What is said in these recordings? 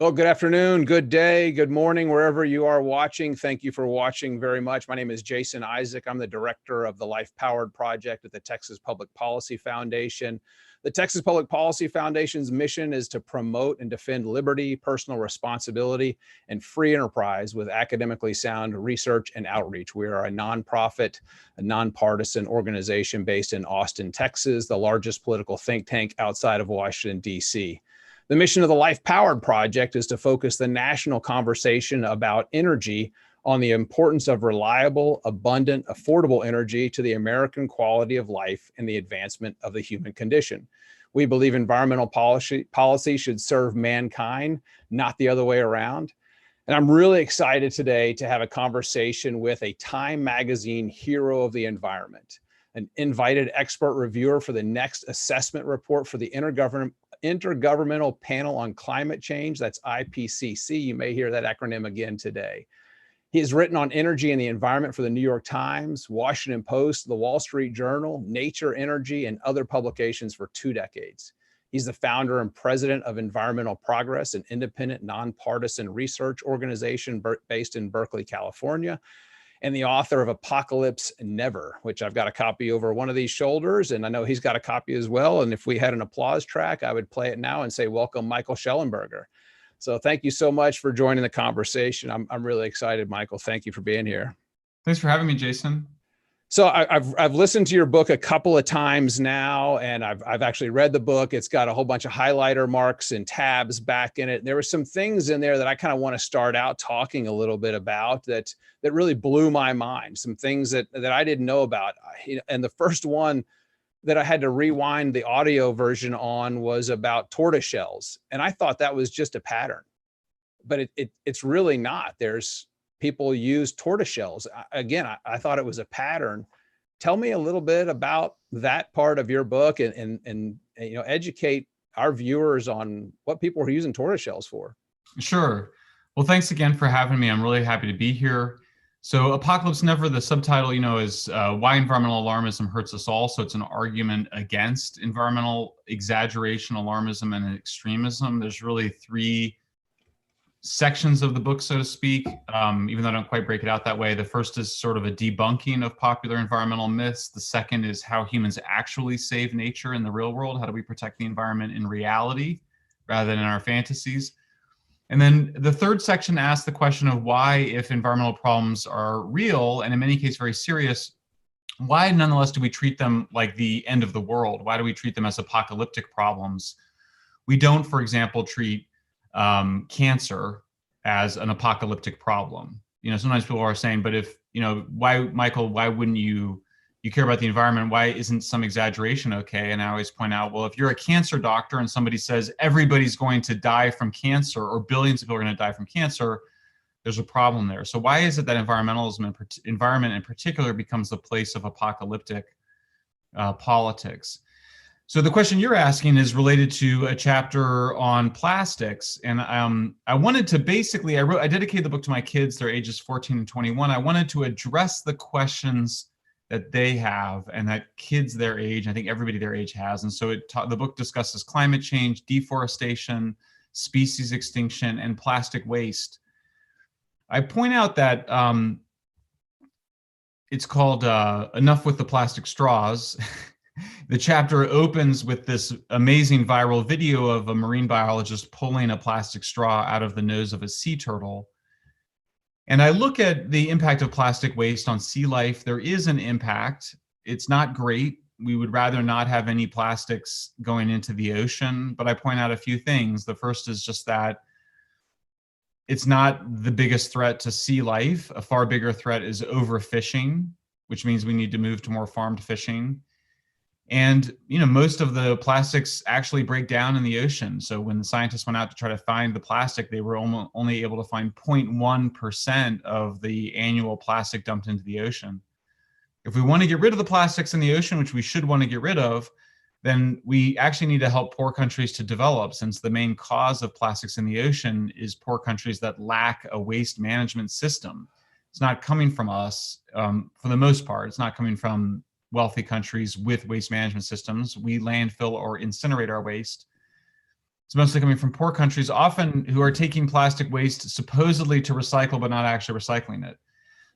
Well, good afternoon, good day, good morning, wherever you are watching. Thank you for watching very much. My name is Jason Isaac. I'm the director of the Life Powered Project at the Texas Public Policy Foundation. The Texas Public Policy Foundation's mission is to promote and defend liberty, personal responsibility, and free enterprise with academically sound research and outreach. We are a nonprofit, a nonpartisan organization based in Austin, Texas, the largest political think tank outside of Washington, D.C. The mission of the Life Powered Project is to focus the national conversation about energy on the importance of reliable, abundant, affordable energy to the American quality of life and the advancement of the human condition. We believe environmental policy should serve mankind, not the other way around. And I'm really excited today to have a conversation with a Time Magazine hero of the environment, an invited expert reviewer for the next assessment report for the Intergovernmental Panel on Climate Change, that's IPCC. You may hear that acronym again today. He has written on energy and the environment for the New York Times, Washington Post, the Wall Street Journal, Nature Energy, and other publications for 2 decades. He's the founder and president of Environmental Progress, an independent, nonpartisan research organization based in Berkeley, California, and the author of Apocalypse Never, which I've got a copy over one of these shoulders, and I know he's got a copy as well. And if we had an applause track, I would play it now and say, welcome, Michael Shellenberger. So thank you so much for joining the conversation. I'm really excited, Michael. Thank you for being here. Thanks for having me, Jason. So I've listened to your book a couple of times now, and I've actually read the book. It's got a whole bunch of highlighter marks and tabs back in it. There were some things in there that I kind of want to start out talking a little bit about that really blew my mind. Some things that I didn't know about. And the first one that I had to rewind the audio version on was about tortoiseshells, and I thought that was just a pattern, but it's really not. There's people use tortoiseshells. Again, I thought it was a pattern. Tell me a little bit about that part of your book and educate our viewers on what people are using tortoiseshells for. Sure. Well, thanks again for having me. I'm really happy to be here. So Apocalypse Never, the subtitle, is Why Environmental Alarmism Hurts Us All. So it's an argument against environmental exaggeration, alarmism, and extremism. There's really 3 sections of the book, so to speak, even though I don't quite break it out that way. The first is sort of a debunking of popular environmental myths. The second is how humans actually save nature in the real world. How do we protect the environment in reality rather than in our fantasies? And then the third section asks the question of why, if environmental problems are real, and in many cases very serious, why nonetheless do we treat them like the end of the world? Why do we treat them as apocalyptic problems? We don't, for example, treat cancer as an apocalyptic problem. Sometimes people are saying, but if, why, Michael, why wouldn't you care about the environment? Why isn't some exaggeration okay? And I always point out, well, if you're a cancer doctor and somebody says everybody's going to die from cancer or billions of people are going to die from cancer, there's a problem there. So why is it that environment in particular becomes the place of apocalyptic politics? So the question you're asking is related to a chapter on plastics. And I wanted to basically, I dedicated the book to my kids, they're ages 14 and 21. I wanted to address the questions that they have and that kids their age, I think everybody their age has. And so the book discusses climate change, deforestation, species extinction, and plastic waste. I point out that it's called Enough with the Plastic Straws. The chapter opens with this amazing viral video of a marine biologist pulling a plastic straw out of the nose of a sea turtle. And I look at the impact of plastic waste on sea life. There is an impact. It's not great. We would rather not have any plastics going into the ocean, but I point out a few things. The first is just that it's not the biggest threat to sea life. A far bigger threat is overfishing, which means we need to move to more farmed fishing. And, most of the plastics actually break down in the ocean. So when the scientists went out to try to find the plastic, they were only able to find 0.1% of the annual plastic dumped into the ocean. If we want to get rid of the plastics in the ocean, which we should want to get rid of, then we actually need to help poor countries to develop, since the main cause of plastics in the ocean is poor countries that lack a waste management system. It's not coming from us, for the most part. It's not coming from wealthy countries with waste management systems. We landfill or incinerate our waste. It's mostly coming from poor countries, often who are taking plastic waste supposedly to recycle, but not actually recycling it.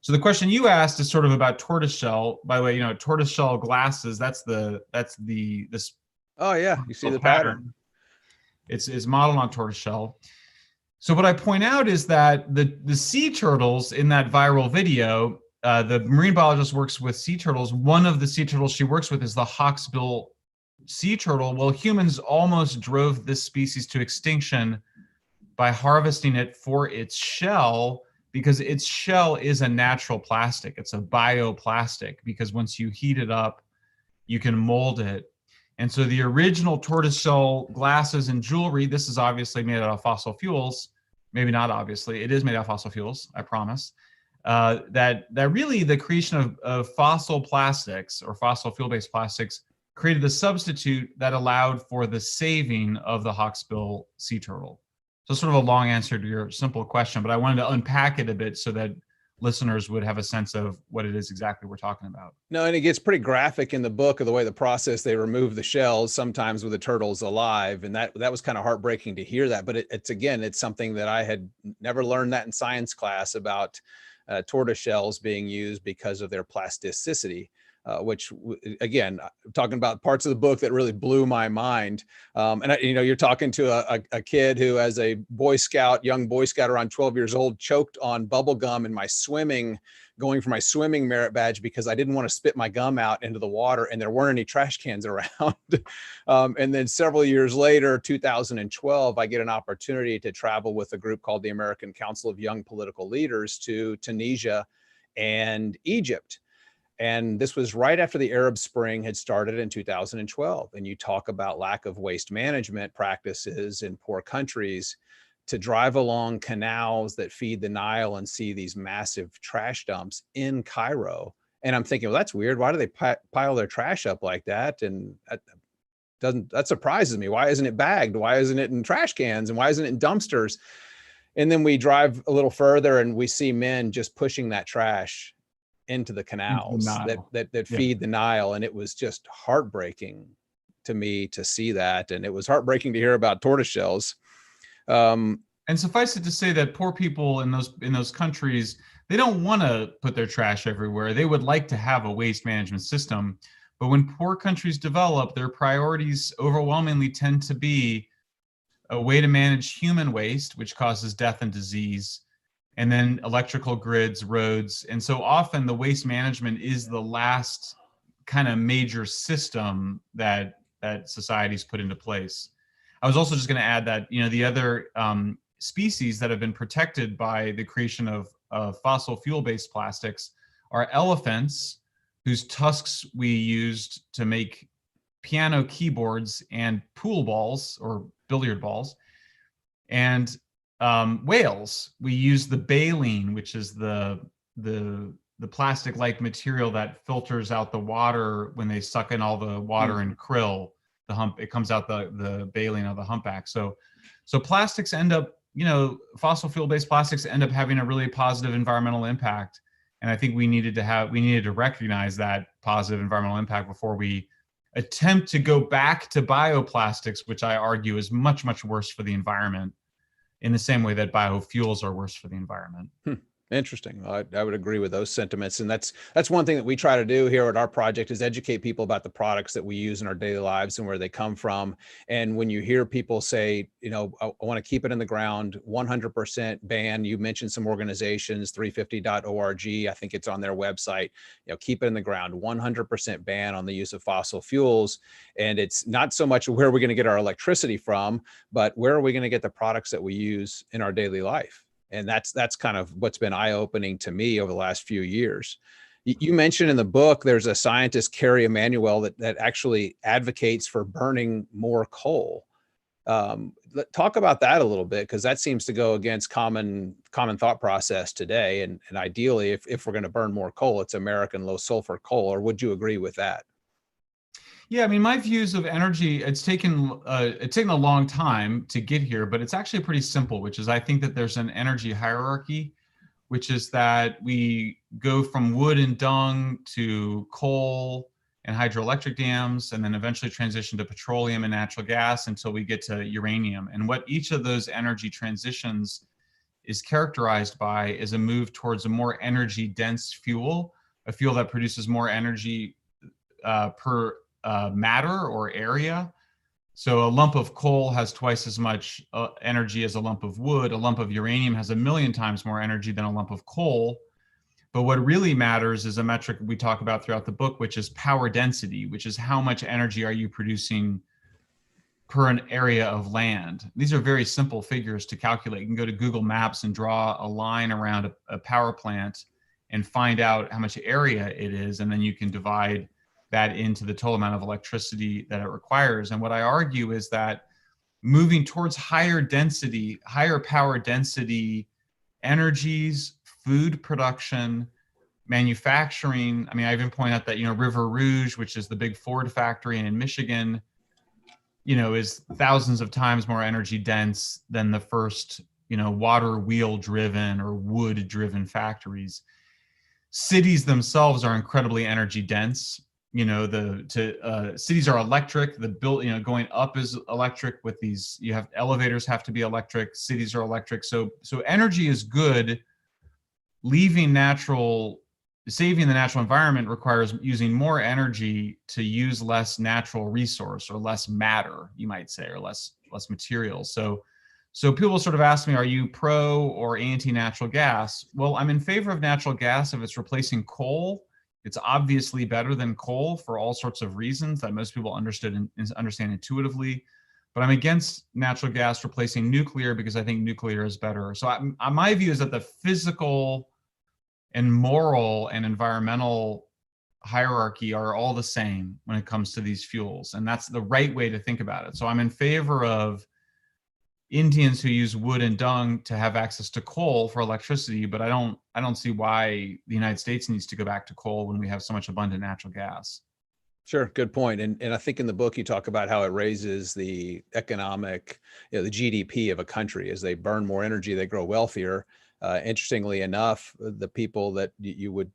So the question you asked is sort of about tortoiseshell. By the way, tortoiseshell glasses, this Oh yeah, you see the pattern. It's modeled on tortoiseshell. So what I point out is that the sea turtles in that viral video, the marine biologist works with sea turtles. One of the sea turtles she works with is the Hawksbill Sea Turtle. Well, humans almost drove this species to extinction by harvesting it for its shell, because its shell is a natural plastic. It's a bioplastic, because once you heat it up, you can mold it. And so the original tortoiseshell glasses and jewelry, this is obviously made out of fossil fuels. Maybe not obviously, it is made out of fossil fuels, I promise. That really the creation of fossil plastics or fossil fuel-based plastics created a substitute that allowed for the saving of the Hawksbill sea turtle. So sort of a long answer to your simple question, but I wanted to unpack it a bit so that listeners would have a sense of what it is exactly we're talking about. No, and it gets pretty graphic in the book of the way the process, they remove the shells sometimes with the turtles alive. And that was kind of heartbreaking to hear that. But it's something that I had never learned that in science class about tortoise shells being used because of their plasticity. Which again, talking about parts of the book that really blew my mind. And you're talking to a kid who, as a young Boy Scout around 12 years old, choked on bubble gum in my going for my swimming merit badge because I didn't want to spit my gum out into the water and there weren't any trash cans around. And then several years later, 2012, I get an opportunity to travel with a group called the American Council of Young Political Leaders to Tunisia and Egypt. And this was right after the Arab Spring had started in 2012. And you talk about lack of waste management practices in poor countries, to drive along canals that feed the Nile and see these massive trash dumps in Cairo. And I'm thinking, well, that's weird. Why do they pile their trash up like that? And that surprises me. Why isn't it bagged? Why isn't it in trash cans? And why isn't it in dumpsters? And then we drive a little further and we see men just pushing that trash into the canals that feed the Nile. And it was just heartbreaking to me to see that. And it was heartbreaking to hear about tortoise shells. And suffice it to say that poor people in those countries, they don't want to put their trash everywhere. They would like to have a waste management system. But when poor countries develop, their priorities overwhelmingly tend to be a way to manage human waste, which causes death and disease, and then electrical grids, roads. And so often the waste management is the last kind of major system that societies put into place. I was also just going to add that, the other species that have been protected by the creation of fossil fuel-based plastics are elephants, whose tusks we used to make piano keyboards and pool balls or billiard balls, and whales. We use the baleen, which is the plastic-like material that filters out the water when they suck in all the water and krill. It comes out the baleen of the humpback. So plastics end up, fossil fuel-based plastics end up having a really positive environmental impact. And I think we needed to recognize that positive environmental impact before we attempt to go back to bioplastics, which I argue is much, much worse for the environment, in the same way that biofuels are worse for the environment. Interesting. I would agree with those sentiments. And that's one thing that we try to do here at our project, is educate people about the products that we use in our daily lives and where they come from. And when you hear people say, I want to keep it in the ground, 100% ban. You mentioned some organizations, 350.org. I think it's on their website. Keep it in the ground, 100% ban on the use of fossil fuels. And it's not so much where are we going to get our electricity from, but where are we going to get the products that we use in our daily life? And that's kind of what's been eye-opening to me over the last few years. You mentioned in the book, there's a scientist, Carrie Emanuel, that actually advocates for burning more coal. Talk about that a little bit, because that seems to go against common thought process today. And ideally, if we're going to burn more coal, it's American low sulfur coal. Or would you agree with that? Yeah, I mean, my views of energy, it's taken a long time to get here, but it's actually pretty simple, which is I think that there's an energy hierarchy, which is that we go from wood and dung to coal and hydroelectric dams, and then eventually transition to petroleum and natural gas until we get to uranium. And what each of those energy transitions is characterized by is a move towards a more energy dense fuel, a fuel that produces more energy per matter or area. So a lump of coal has twice as much energy as a lump of wood. A lump of uranium has 1,000,000 times more energy than a lump of coal. But what really matters is a metric we talk about throughout the book, which is power density, which is how much energy are you producing per an area of land. These are very simple figures to calculate. You can go to Google Maps and draw a line around a power plant and find out how much area it is, and then you can divide that into the total amount of electricity that it requires. And what I argue is that moving towards higher density, higher power density energies, food production, manufacturing. I mean, I even point out that, River Rouge, which is the big Ford factory in Michigan, is thousands of times more energy dense than the first, water wheel driven or wood driven factories. Cities themselves are incredibly energy dense. Cities are electric. Going up is electric with these, you have elevators have to be electric. Cities are electric. So energy is good. Saving the natural environment requires using more energy to use less natural resource or less matter, you might say, or less materials. So people sort of ask me, are you pro or anti-natural gas? Well, I'm in favor of natural gas if it's replacing coal. It's obviously better than coal for all sorts of reasons that most people understand intuitively. But I'm against natural gas replacing nuclear because I think nuclear is better. So my view is that the physical and moral and environmental hierarchy are all the same when it comes to these fuels. And that's the right way to think about it. So I'm in favor of Indians who use wood and dung to have access to coal for electricity, but I don't see why the United States needs to go back to coal when we have so much abundant natural gas. Sure, good point. And I think in the book you talk about how it raises the economic, the GDP of a country. As they burn more energy, they grow wealthier. Interestingly enough, the people that you would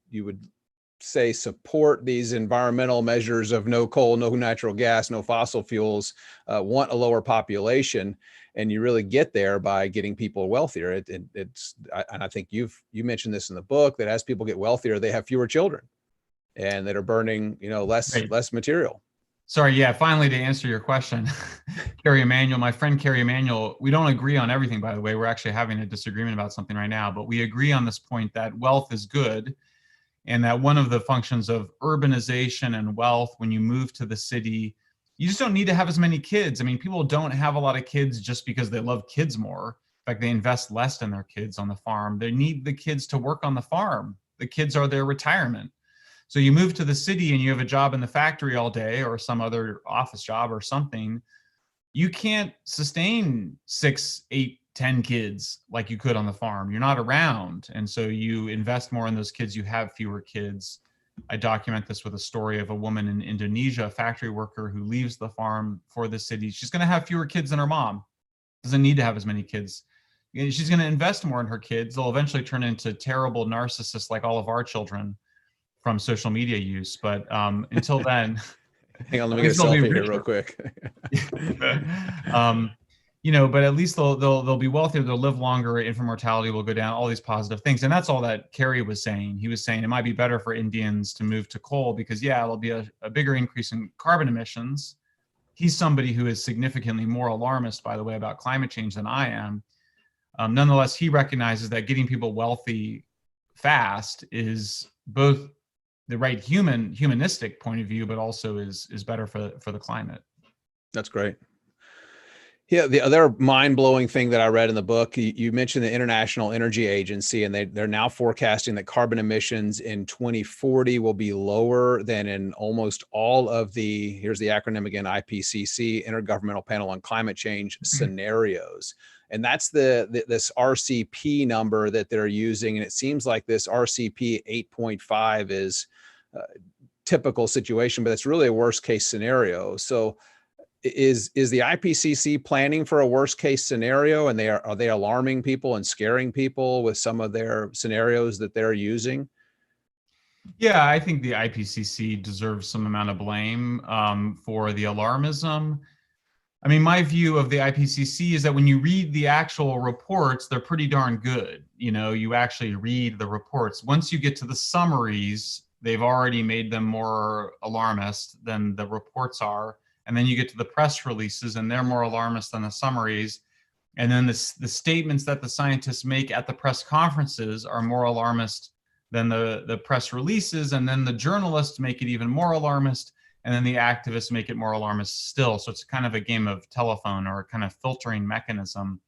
say support these environmental measures of no coal, no natural gas, no fossil fuels, want a lower population, and you really get there by getting people wealthier. And I think you mentioned this in the book, that as people get wealthier, they have fewer children, and that are burning less material. Sorry, yeah, finally to answer your question, my friend Carrie Emanuel, we don't agree on everything, by the way. We're actually having a disagreement about something right now, but we agree on this point that wealth is good, and that one of the functions of urbanization and wealth, when you move to the city, you just don't need to have as many kids. I mean, people don't have a lot of kids just because they love kids more. In fact, they invest less in their kids on the farm. They need the kids to work on the farm. The kids are their retirement. So you move to the city and you have a job in the factory all day or some other office job or something. You can't sustain 6, 8, 10 kids like you could on the farm. You're not around. And so you invest more in those kids, you have fewer kids. I document this with a story of a woman in Indonesia, a factory worker who leaves the farm for the city. She's going to have fewer kids than her mom. Doesn't need to have as many kids. She's going to invest more in her kids. They'll eventually turn into terrible narcissists like all of our children from social media use. But until then, hang on, let me get a selfie here real quick. But at least they'll be wealthier, they'll live longer, infant mortality will go down, all these positive things. And that's all that Kerry was saying. He was saying it might be better for Indians to move to coal because, yeah, it'll be a bigger increase in carbon emissions. He's somebody who is significantly more alarmist, by the way, about climate change than I am. Nonetheless, he recognizes that getting people wealthy fast is both the right humanistic point of view, but also is better for the climate. That's great. Yeah, the other mind-blowing thing that I read in the book, you mentioned the International Energy Agency, and they're now forecasting that carbon emissions in 2040 will be lower than in almost all of here's the acronym again, IPCC, Intergovernmental Panel on Climate Change scenarios. And that's this RCP number that they're using. And it seems like this RCP 8.5 is a typical situation, but it's really a worst case scenario. So is the IPCC planning for a worst case scenario, and are they alarming people and scaring people with some of their scenarios that they're using? Yeah, I think the IPCC deserves some amount of blame for the alarmism. I mean, my view of the IPCC is that when you read the actual reports, they're pretty darn good. You know, you actually read the reports. Once you get to the summaries, they've already made them more alarmist than the reports are. And then you get to the press releases, and they're more alarmist than the summaries. And then the statements that the scientists make at the press conferences are more alarmist than the press releases. And then the journalists make it even more alarmist. And then the activists make it more alarmist still. So it's kind of a game of telephone, or a kind of filtering mechanism.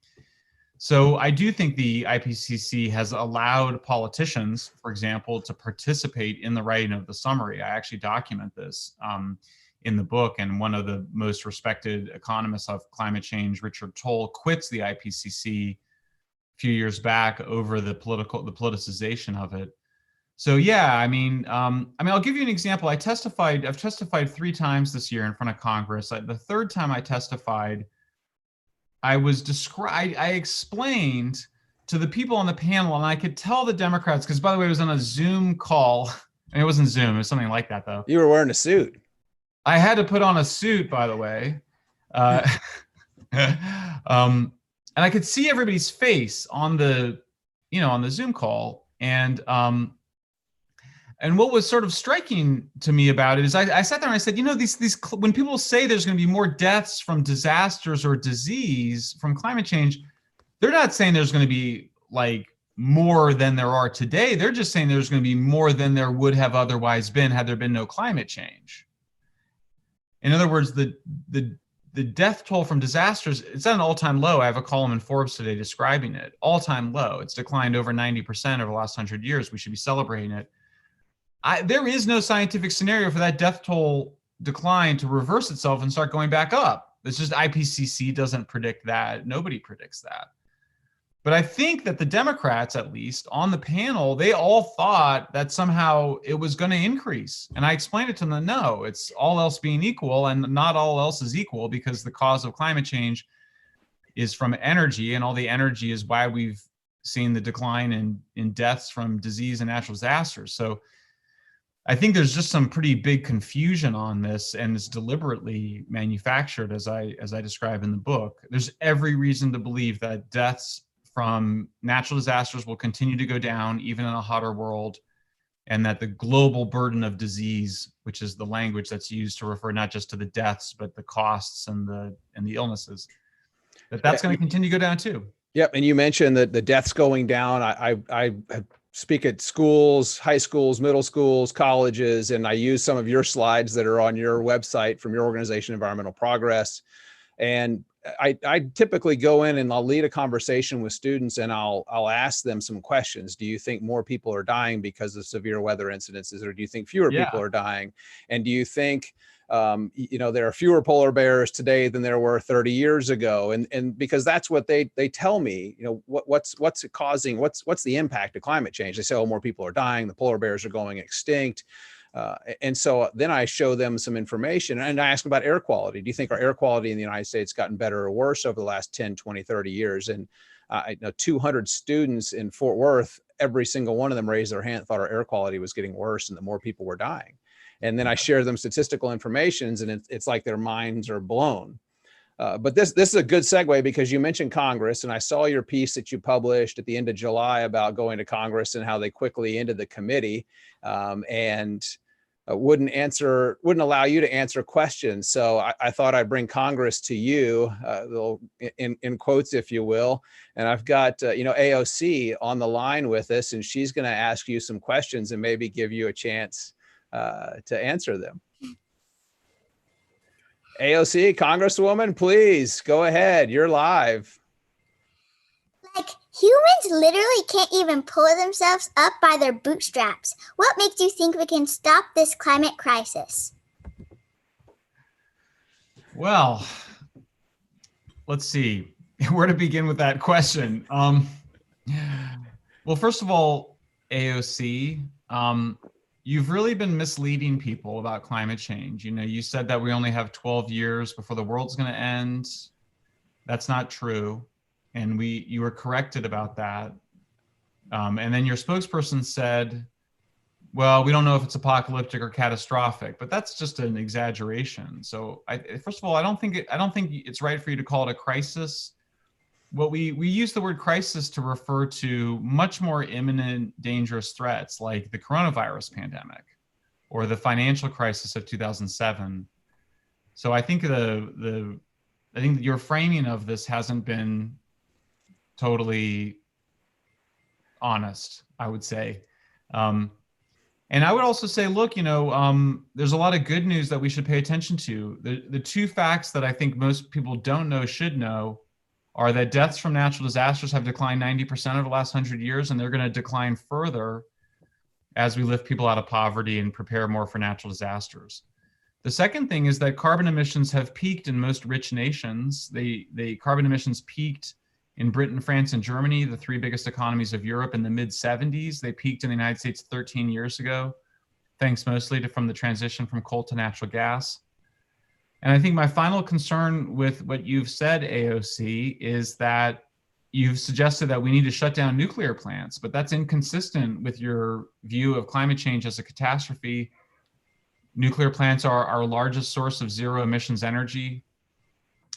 So I do think the IPCC has allowed politicians, for example, to participate in the writing of the summary. I actually document this in the book, and one of the most respected economists of climate change, Richard Toll, quits the IPCC a few years back over the politicization of it. So yeah, I mean, I'll give you an example. I've testified 3 times this year in front of Congress. The third time I testified, I explained to the people on the panel, and I could tell the Democrats, because by the way, it was on a Zoom call. And it wasn't Zoom, it was something like that though. You were wearing a suit. I had to put on a suit, by the way. And I could see everybody's face on the Zoom call. And what was sort of striking to me about it is I sat there and I said, these when people say there's going to be more deaths from disasters or disease from climate change, they're not saying there's going to be like more than there are today. They're just saying there's going to be more than there would have otherwise been had there been no climate change. In other words, the death toll from disasters, it's at an all-time low. I have a column in Forbes today describing it. All-time low. It's declined over 90% over the last 100 years. We should be celebrating it. There is no scientific scenario for that death toll decline to reverse itself and start going back up. It's just IPCC doesn't predict that. Nobody predicts that. But I think that the Democrats, at least on the panel, they all thought that somehow it was going to increase. And I explained it to them, no, it's all else being equal, and not all else is equal, because the cause of climate change is from energy, and all the energy is why we've seen the decline in deaths from disease and natural disasters. So I think there's just some pretty big confusion on this, and it's deliberately manufactured, as I describe in the book. There's every reason to believe that deaths from natural disasters will continue to go down even in a hotter world, and that the global burden of disease, which is the language that's used to refer not just to the deaths but the costs and the illnesses, that's going to continue to go down too. Yep, and you mentioned that the deaths going down. I speak at schools, high schools, middle schools, colleges, and I use some of your slides that are on your website from your organization, Environmental Progress. And I typically go in and I'll lead a conversation with students, and I'll ask them some questions. Do you think more people are dying because of severe weather incidences, or do you think fewer people are dying? And do you think there are fewer polar bears today than there were 30 years ago? And because that's what they tell me, what's it causing? What's the impact of climate change? They say, oh, more people are dying, the polar bears are going extinct. And so then I show them some information, and I ask them about air quality. Do you think our air quality in the United States gotten better or worse over the last 10, 20, 30 years? And I know 200 students in Fort Worth, every single one of them raised their hand, thought our air quality was getting worse and that more people were dying. And then I share them statistical information, and it's like their minds are blown. But this is a good segue, because you mentioned Congress, and I saw your piece that you published at the end of July about going to Congress and how they quickly ended the committee and wouldn't allow you to answer questions. So I thought I'd bring Congress to you, in quotes, if you will. And I've got AOC on the line with us, and she's going to ask you some questions and maybe give you a chance to answer them. AOC, Congresswoman, please go ahead. You're live. Like, humans literally can't even pull themselves up by their bootstraps. What makes you think we can stop this climate crisis? Well, let's see where to begin with that question. Well, first of all, AOC, you've really been misleading people about climate change. You said that we only have 12 years before the world's going to end. That's not true. And you were corrected about that. And then your spokesperson said well, we don't know if it's apocalyptic or catastrophic, but that's just an exaggeration. So first of all, I don't think it's right for you to call it a crisis. What we use the word crisis to refer to much more imminent, dangerous threats like the coronavirus pandemic or the financial crisis of 2007. So I think I think that your framing of this hasn't been totally honest, I would say. And I would also say, look, there's a lot of good news that we should pay attention to. The two facts that I think most people don't know should know are that deaths from natural disasters have declined 90% over the last 100 years, and they're going to decline further as we lift people out of poverty and prepare more for natural disasters. The second thing is that carbon emissions have peaked in most rich nations. The carbon emissions peaked in Britain, France, and Germany, the three biggest economies of Europe, in the mid-70s. They peaked in the United States 13 years ago, thanks mostly from the transition from coal to natural gas. And I think my final concern with what you've said, AOC, is that you've suggested that we need to shut down nuclear plants, but that's inconsistent with your view of climate change as a catastrophe. Nuclear plants are our largest source of zero emissions energy.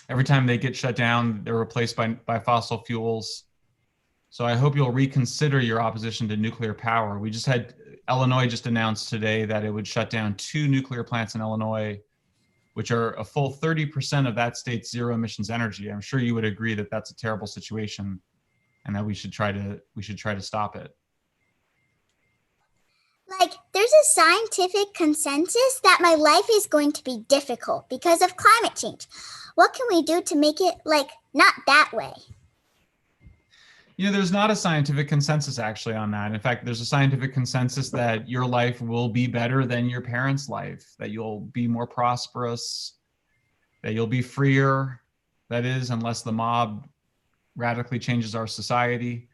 Every time they get shut down, they're replaced by fossil fuels. So I hope you'll reconsider your opposition to nuclear power. Illinois just announced today that it would shut down 2 nuclear plants in Illinois, which are a full 30% of that state's zero emissions energy. I'm sure you would agree that that's a terrible situation and that we should try to stop it. Like, there's a scientific consensus that my life is going to be difficult because of climate change. What can we do to make it, not that way? There's not a scientific consensus actually on that. In fact, there's a scientific consensus that your life will be better than your parents' life, that you'll be more prosperous, that you'll be freer, that is, unless the mob radically changes our society.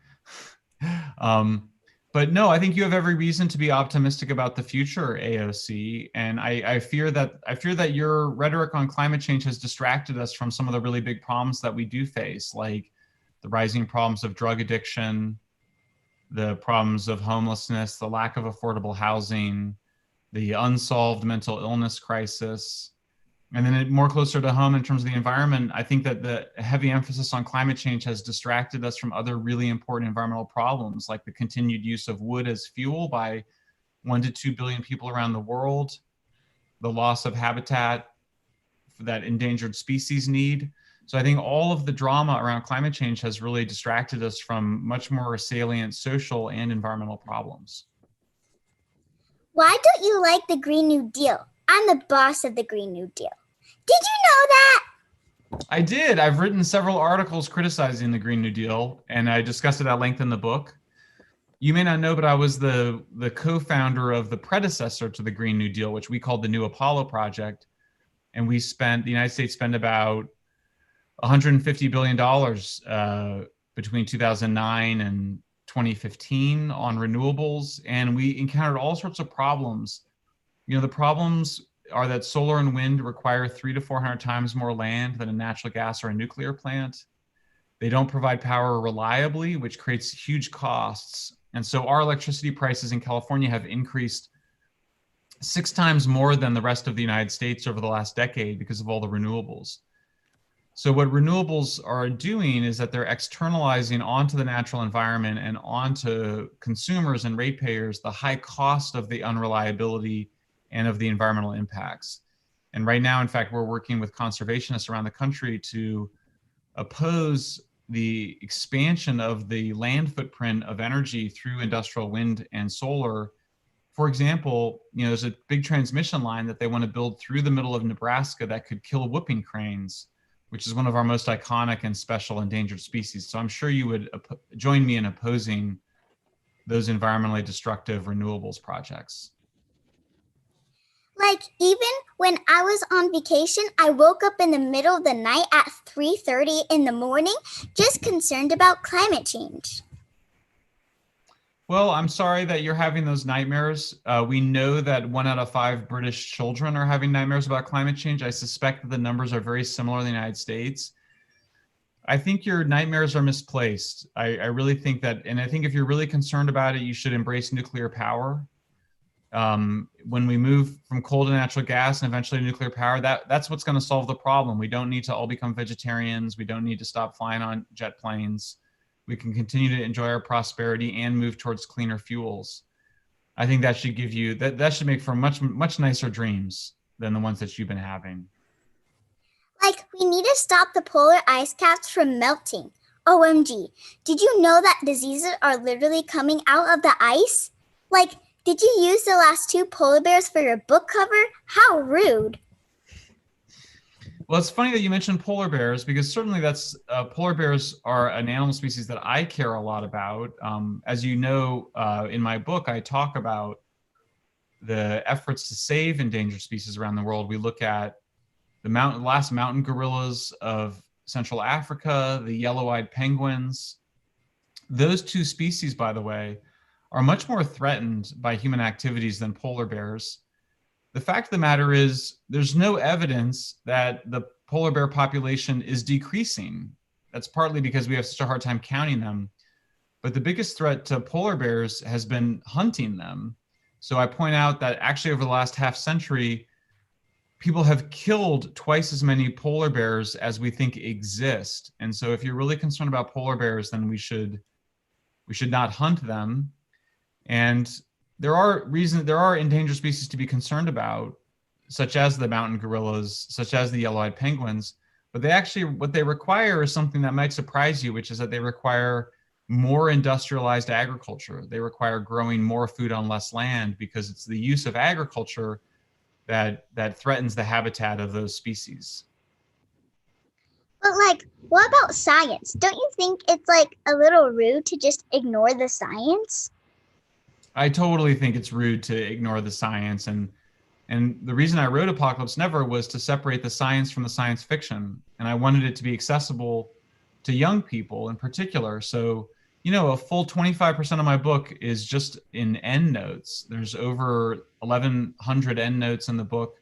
But no, I think you have every reason to be optimistic about the future, AOC. And I fear that your rhetoric on climate change has distracted us from some of the really big problems that we do face, like the rising problems of drug addiction, the problems of homelessness, the lack of affordable housing, the unsolved mental illness crisis. And then more closer to home in terms of the environment, I think that the heavy emphasis on climate change has distracted us from other really important environmental problems, like the continued use of wood as fuel by 1 to 2 billion people around the world, the loss of habitat that endangered species need. So I think all of the drama around climate change has really distracted us from much more salient social and environmental problems. Why don't you like the Green New Deal? I'm the boss of the Green New Deal. Did you know that? I did. I've written several articles criticizing the Green New Deal, and I discussed it at length in the book. You may not know, but I was the co-founder of the predecessor to the Green New Deal, which we called the New Apollo Project. And the United States spent about $150 billion between 2009 and 2015 on renewables. And we encountered all sorts of problems. The problems are that solar and wind require 300 to 400 times more land than a natural gas or a nuclear plant. They don't provide power reliably, which creates huge costs. And so our electricity prices in California have increased 6 times more than the rest of the United States over the last decade because of all the renewables. So what renewables are doing is that they're externalizing onto the natural environment and onto consumers and ratepayers the high cost of the unreliability and of the environmental impacts. And right now, in fact, we're working with conservationists around the country to oppose the expansion of the land footprint of energy through industrial wind and solar. For example, there's a big transmission line that they want to build through the middle of Nebraska that could kill whooping cranes, which is one of our most iconic and special endangered species. So I'm sure you would join me in opposing those environmentally destructive renewables projects. Even when I was on vacation, I woke up in the middle of the night at 3:30 in the morning, just concerned about climate change. Well, I'm sorry that you're having those nightmares. We know that 1 out of 5 British children are having nightmares about climate change. I suspect that the numbers are very similar in the United States. I think your nightmares are misplaced. I really think that, and I think if you're really concerned about it, you should embrace nuclear power. When we move from coal to natural gas and eventually nuclear power, that's what's going to solve the problem. We don't need to all become vegetarians. We don't need to stop flying on jet planes. We can continue to enjoy our prosperity and move towards cleaner fuels. I think that should give you, that should make for much nicer dreams than the ones that you've been having. Like, we need to stop the polar ice caps from melting. OMG, did you know that diseases are literally coming out of the ice? Like, did you use the last 2 polar bears for your book cover? How rude. Well, it's funny that you mentioned polar bears, because certainly polar bears are an animal species that I care a lot about. As you know, in my book, I talk about the efforts to save endangered species around the world. We look at the last mountain gorillas of Central Africa, the yellow-eyed penguins. Those 2 species, by the way, are much more threatened by human activities than polar bears. The fact of the matter is, there's no evidence that the polar bear population is decreasing. That's partly because we have such a hard time counting them. But the biggest threat to polar bears has been hunting them. So I point out that actually over the last half century, people have killed twice as many polar bears as we think exist. And so if you're really concerned about polar bears, then we should not hunt them. And there are endangered species to be concerned about, such as the mountain gorillas, such as the yellow-eyed penguins. But what they require is something that might surprise you, which is that they require more industrialized agriculture. They require growing more food on less land, because it's the use of agriculture that threatens the habitat of those species. But like, what about science? Don't you think it's like a little rude to just ignore the science? I totally think it's rude to ignore the science. And the reason I wrote Apocalypse Never was to separate the science from the science fiction. And I wanted it to be accessible to young people in particular. So, you know, a full 25% of my book is just in endnotes. There's over 1,100 endnotes in the book.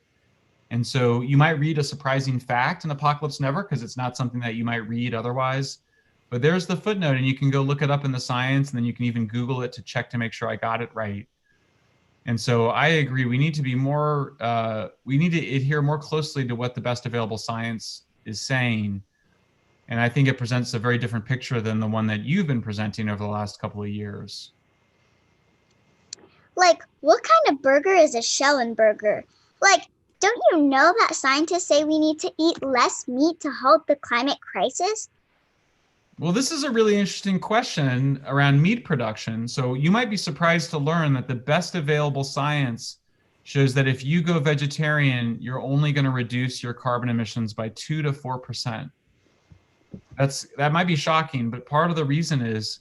And so you might read a surprising fact in Apocalypse Never, because it's not something that you might read otherwise. But there's the footnote, and you can go look it up in the science, and then you can even Google it to check to make sure I got it right. And so I agree, we need to be more, we need to adhere more closely to what the best available science is saying. And I think it presents a very different picture than the one that you've been presenting over the last couple of years. Like, what kind of burger is a Shellenberger? Like, don't you know that scientists say we need to eat less meat to halt the climate crisis? Well, this is a really interesting question around meat production. So you might be surprised to learn that the best available science shows that if you go vegetarian, you're only going to reduce your carbon emissions by 2 to 4%. That might be shocking, but part of the reason is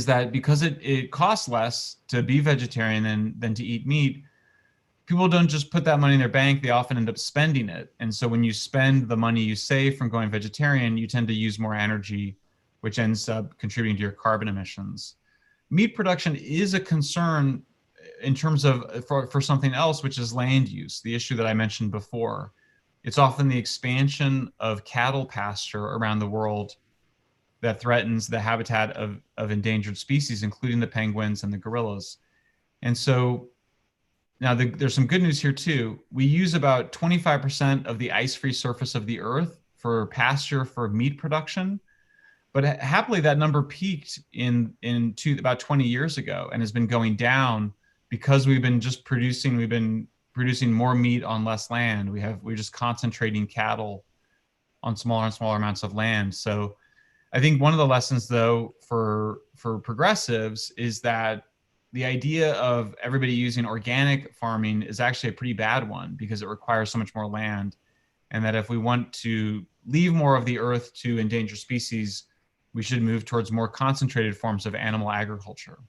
that because it costs less to be vegetarian than to eat meat, people don't just put that money in their bank, they often end up spending it. And so when you spend the money you save from going vegetarian, you tend to use more energy, which ends up contributing to your carbon emissions. Meat production is a concern in terms of for something else, which is land use, the issue that I mentioned before. It's often the expansion of cattle pasture around the world that threatens the habitat of endangered species, including the penguins and the gorillas. And so now there's some good news here too. We use about 25% of the ice-free surface of the Earth for pasture for meat production. But happily that number peaked about 20 years ago and has been going down because we've been producing more meat on less land. We're just concentrating cattle on smaller and smaller amounts of land. So I think one of the lessons though for progressives is that the idea of everybody using organic farming is actually a pretty bad one because it requires so much more land. And that if we want to leave more of the earth to endangered species, we should move towards more concentrated forms of animal agriculture.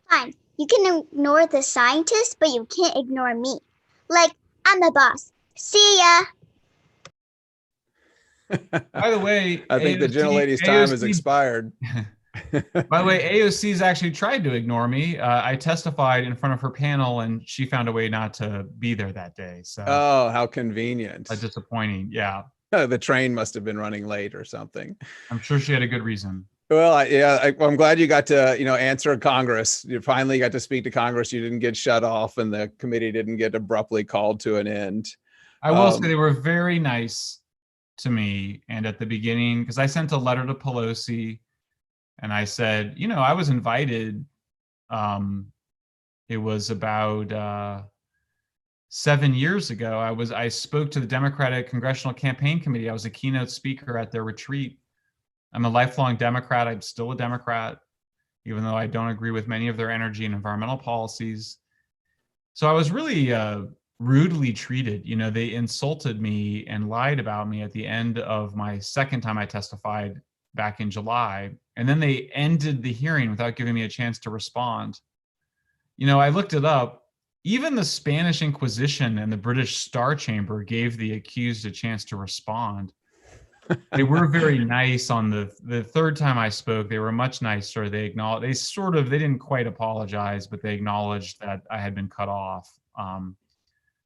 Fine, you can ignore the scientists, but you can't ignore me. Like, I'm the boss. See ya. By the way, I think the gentlelady's time has expired. By the way, AOC's actually tried to ignore me. I testified in front of her panel and she found a way not to be there that day. So oh, how convenient. Disappointing. Yeah. The train must have been running late or something. I'm sure she had a good reason. Well, I'm glad you got to, answer Congress. You finally got to speak to Congress. You didn't get shut off, and the committee didn't get abruptly called to an end. I will say they were very nice to me. And at the beginning, because I sent a letter to Pelosi, and I said, I was invited. It was about 7 years ago. I spoke to the Democratic Congressional Campaign Committee. I was a keynote speaker at their retreat. I'm a lifelong Democrat. I'm still a Democrat, even though I don't agree with many of their energy and environmental policies. So I was really rudely treated. They insulted me and lied about me at the end of my second time I testified back in July. And then they ended the hearing without giving me a chance to respond. I looked it up. Even the Spanish Inquisition and the British Star Chamber gave the accused a chance to respond. They were very nice on the third time I spoke. They were much nicer. They didn't quite apologize, but they acknowledged that I had been cut off.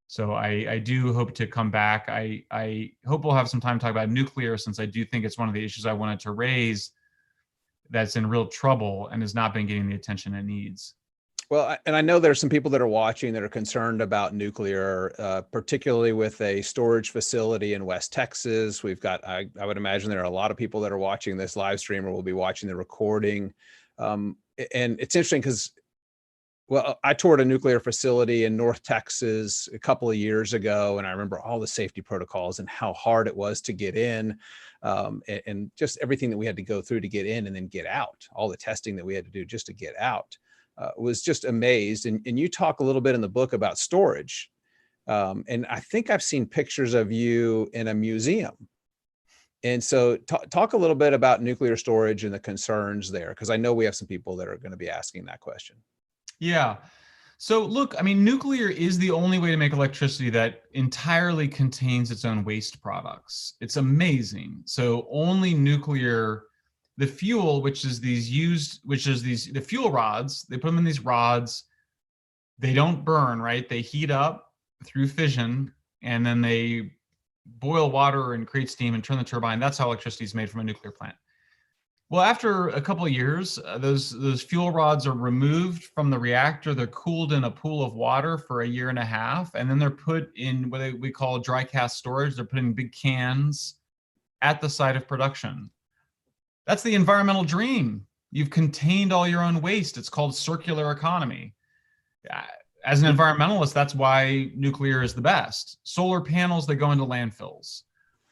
So I do hope to come back. I hope we'll have some time to talk about nuclear, since I do think it's one of the issues I wanted to raise that's in real trouble and has not been getting the attention it needs. Well, and I know there's some people that are watching that are concerned about nuclear, particularly with a storage facility in West Texas. We've got, I would imagine there are a lot of people that are watching this live stream or will be watching the recording. And it's interesting because, well, I toured a nuclear facility in North Texas a couple of years ago, and I remember all the safety protocols and how hard it was to get in, and just everything that we had to go through to get in and then get out, all the testing that we had to do just to get out. Was just amazed. And you talk a little bit in the book about storage. And I think I've seen pictures of you in a museum. And so talk a little bit about nuclear storage and the concerns there, because I know we have some people that are going to be asking that question. Yeah. So look, nuclear is the only way to make electricity that entirely contains its own waste products. It's amazing. So only nuclear, the fuel, the fuel rods, they put them in these rods, they don't burn, right? They heat up through fission, and then they boil water and create steam and turn the turbine. That's how electricity is made from a nuclear plant. Well, after a couple of years, those fuel rods are removed from the reactor. They're cooled in a pool of water for a year and a half, and then they're put in what we call dry cask storage. They're put in big cans at the site of production. That's the environmental dream. You've contained all your own waste. It's called circular economy. As an environmentalist, that's why nuclear is the best. Solar panels, they go into landfills.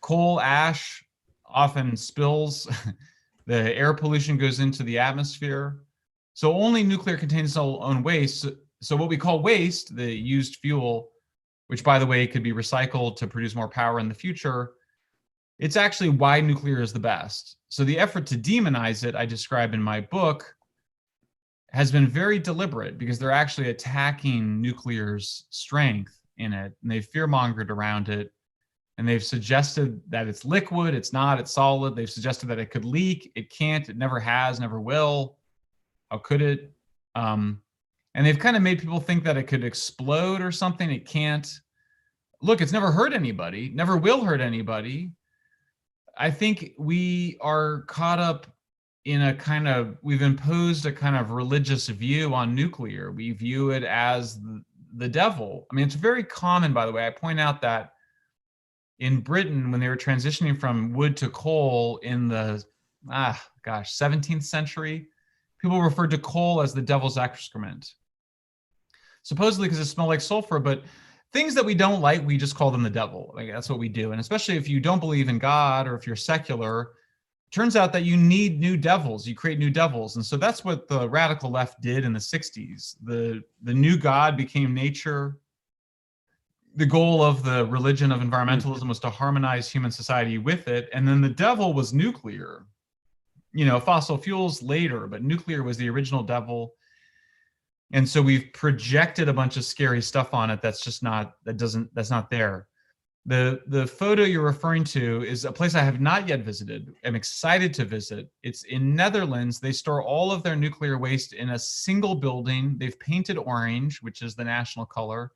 Coal ash often spills. The air pollution goes into the atmosphere. So only nuclear contains its own waste. So what we call waste, the used fuel, which by the way could be recycled to produce more power in the future, it's actually why nuclear is the best. So the effort to demonize it, I describe in my book, has been very deliberate, because they're actually attacking nuclear's strength in it, and they've fear-mongered around it, and they've suggested that it's liquid, it's not, it's solid. They've suggested that it could leak, it can't, it never has, never will. How could it? And they've kind of made people think that it could explode or something. It can't. Look, it's never hurt anybody, never will hurt anybody. I think we are caught up in we've imposed a kind of religious view on nuclear. We view it as the devil. It's very common, by the way. I point out that in Britain, when they were transitioning from wood to coal in the, 17th century, people referred to coal as the devil's excrement. Supposedly because it smelled like sulfur, but things that we don't like, we just call them the devil. That's what we do. And especially if you don't believe in God, or if you're secular, turns out that you need new devils. You create new devils. And so that's what the radical left did in the 60s. The new God became nature. The goal of the religion of environmentalism was to harmonize human society with it. And then the devil was nuclear. Fossil fuels later, but nuclear was the original devil. And so we've projected a bunch of scary stuff on it that's not there. The photo you're referring to is a place I have not yet visited. I'm excited to visit. It's in Netherlands. They store all of their nuclear waste in a single building. They've painted orange, which is the national color.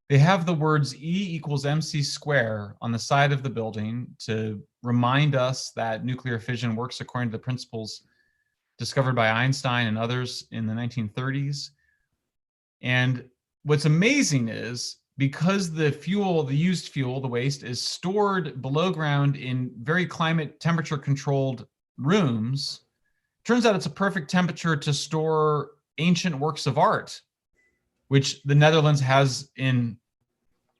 They have the words E = mc square on the side of the building to remind us that nuclear fission works according to the principles discovered by Einstein and others in the 1930s. And what's amazing is because the fuel, the used fuel, the waste, is stored below ground in very climate temperature controlled rooms, turns out it's a perfect temperature to store ancient works of art, which the Netherlands has in,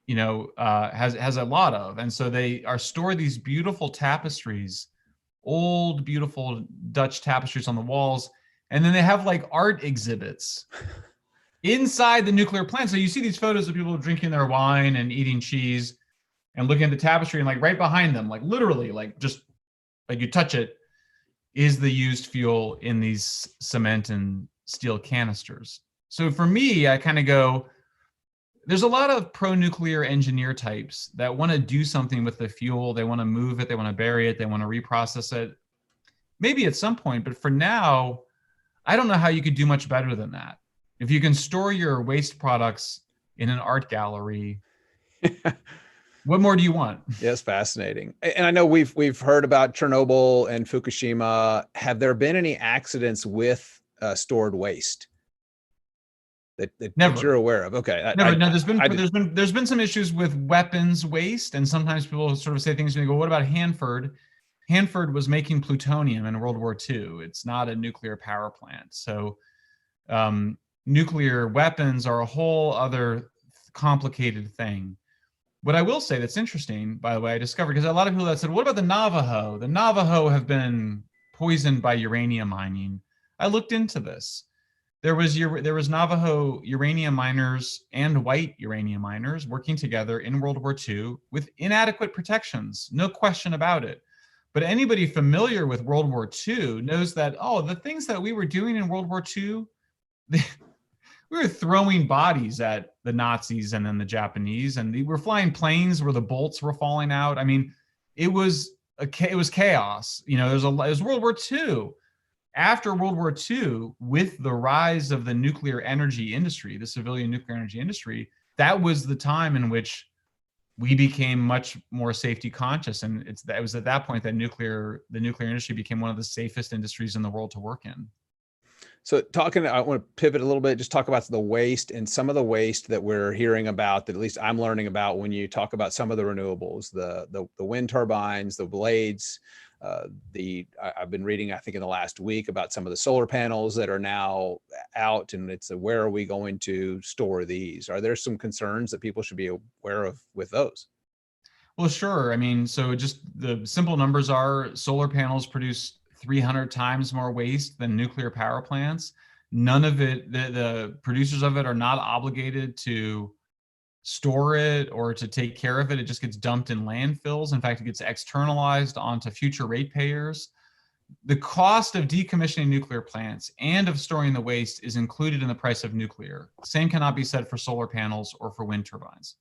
has a lot of. And so they are store these beautiful tapestries, old, beautiful Dutch tapestries on the walls. And then they have like art exhibits inside the nuclear plant. So you see these photos of people drinking their wine and eating cheese and looking at the tapestry, and like right behind them, like literally, like just like you touch it, is the used fuel in these cement and steel canisters. So for me, I kind of go, there's a lot of pro-nuclear engineer types that want to do something with the fuel. They want to move it, they want to bury it, they want to reprocess it. Maybe at some point, but for now, I don't know how you could do much better than that. If you can store your waste products in an art gallery, what more do you want? Yes, fascinating. And I know we've heard about Chernobyl and Fukushima. Have there been any accidents with stored waste that you're aware of? Okay. Never. No, there's been some issues with weapons waste, and sometimes people sort of say things and they go, "What about Hanford?" Hanford was making plutonium in World War II. It's not a nuclear power plant, so nuclear weapons are a whole other complicated thing. What I will say that's interesting, by the way, I discovered, because a lot of people that said, what about the Navajo? The Navajo have been poisoned by uranium mining. I looked into this. There was Navajo uranium miners and white uranium miners working together in World War II with inadequate protections, no question about it. But anybody familiar with World War II knows that, the things that we were doing in World War II, we were throwing bodies at the Nazis and then the Japanese, and we were flying planes where the bolts were falling out. I mean, it was chaos. It was World War II. After World War II, with the rise of the nuclear energy industry, the civilian nuclear energy industry, that was the time in which we became much more safety conscious. And it was at that point that the nuclear industry became one of the safest industries in the world to work in. So I want to pivot a little bit, just talk about the waste and some of the waste that we're hearing about, that at least I'm learning about when you talk about some of the renewables, the wind turbines, the blades. I've been reading, I think in the last week, about some of the solar panels that are now out, and it's where are we going to store these? Are there some concerns that people should be aware of with those? Well, sure. I mean, so just the simple numbers are solar panels produce 300 times more waste than nuclear power plants. None of it, the producers of it are not obligated to store it or to take care of it. It just gets dumped in landfills. In fact, it gets externalized onto future ratepayers. The cost of decommissioning nuclear plants and of storing the waste is included in the price of nuclear. Same cannot be said for solar panels or for wind turbines.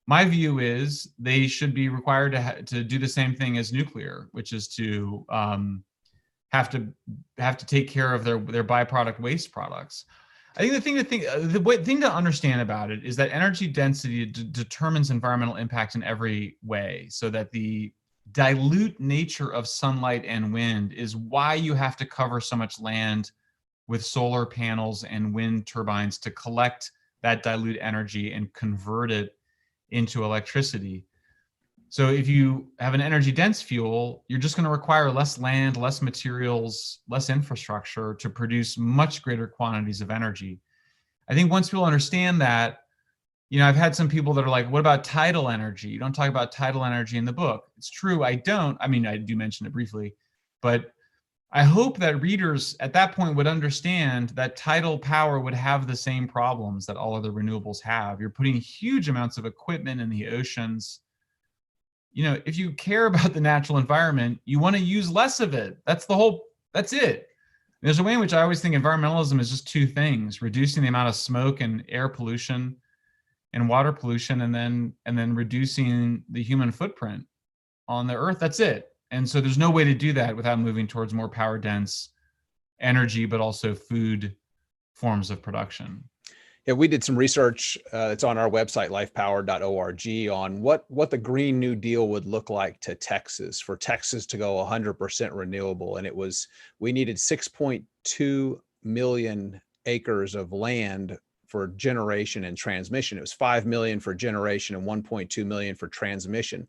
My view is they should be required to do the same thing as nuclear, which is to have to take care of their byproduct waste products. I think the thing to understand about it is that energy density determines environmental impact in every way, so that the dilute nature of sunlight and wind is why you have to cover so much land with solar panels and wind turbines to collect that dilute energy and convert it into electricity. So if you have an energy dense fuel, you're just going to require less land, less materials, less infrastructure to produce much greater quantities of energy. I think once people understand that, I've had some people that are like, what about tidal energy? You don't talk about tidal energy in the book. It's true, I don't. I mean, I do mention it briefly, but I hope that readers at that point would understand that tidal power would have the same problems that all other renewables have. You're putting huge amounts of equipment in the oceans. If you care about the natural environment, you want to use less of it. That's it. There's a way in which I always think environmentalism is just two things: reducing the amount of smoke and air pollution and water pollution, and then reducing the human footprint on the earth. That's it. And so there's no way to do that without moving towards more power dense energy, but also food forms of production. Yeah, we did some research. It's on our website, lifepower.org, on what the Green New Deal would look like to Texas, for Texas to go 100% renewable. And we needed 6.2 million acres of land for generation and transmission. It was 5 million for generation and 1.2 million for transmission.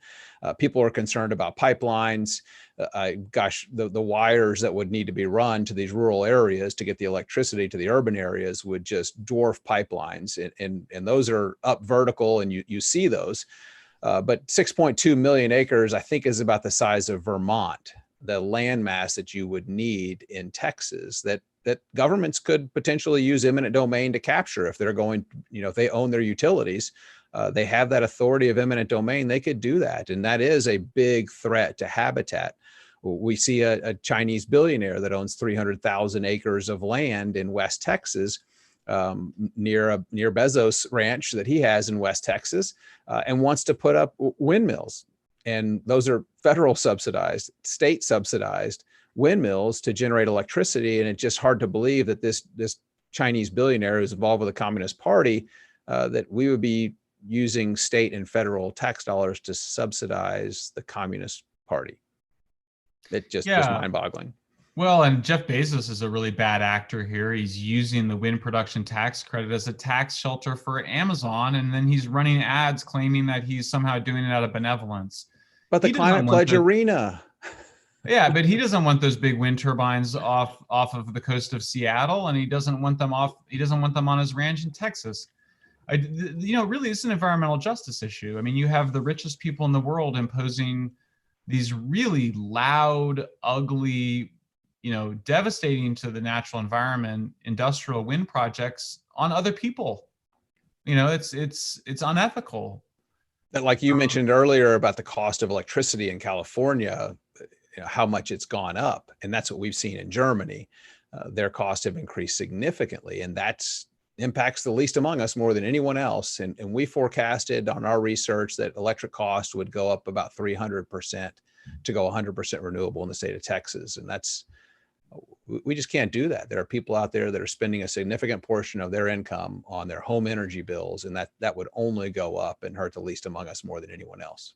People are concerned about pipelines. The wires that would need to be run to these rural areas to get the electricity to the urban areas would just dwarf pipelines. And those are up vertical, and you see those. But 6.2 million acres, I think, is about the size of Vermont, the land mass that you would need in Texas, that governments could potentially use eminent domain to capture if they're going, if they own their utilities. They have that authority of eminent domain. They could do that. And that is a big threat to habitat. We see a Chinese billionaire that owns 300,000 acres of land in West Texas, near Bezos ranch that he has in West Texas, and wants to put up windmills. And those are federal subsidized, state subsidized windmills to generate electricity. And it's just hard to believe that this Chinese billionaire who's involved with the Communist Party, that we would be using state and federal tax dollars to subsidize the Communist Party. It just is mind-boggling. Well, and Jeff Bezos is a really bad actor here. He's using the wind production tax credit as a tax shelter for Amazon, and then he's running ads claiming that he's somehow doing it out of benevolence. But the Climate Pledge arena. Yeah, but he doesn't want those big wind turbines off of the coast of Seattle, and he doesn't want them on his ranch in Texas. Really, it's an environmental justice issue. I mean, you have the richest people in the world imposing these really loud, ugly, devastating to the natural environment, industrial wind projects on other people. It's unethical. Like you mentioned earlier about the cost of electricity in California, how much it's gone up. And that's what we've seen in Germany. Their costs have increased significantly, and that's impacts the least among us more than anyone else. And we forecasted on our research that electric costs would go up about 300% to go 100% renewable in the state of Texas. And we just can't do that. There are people out there that are spending a significant portion of their income on their home energy bills, and that would only go up and hurt the least among us more than anyone else.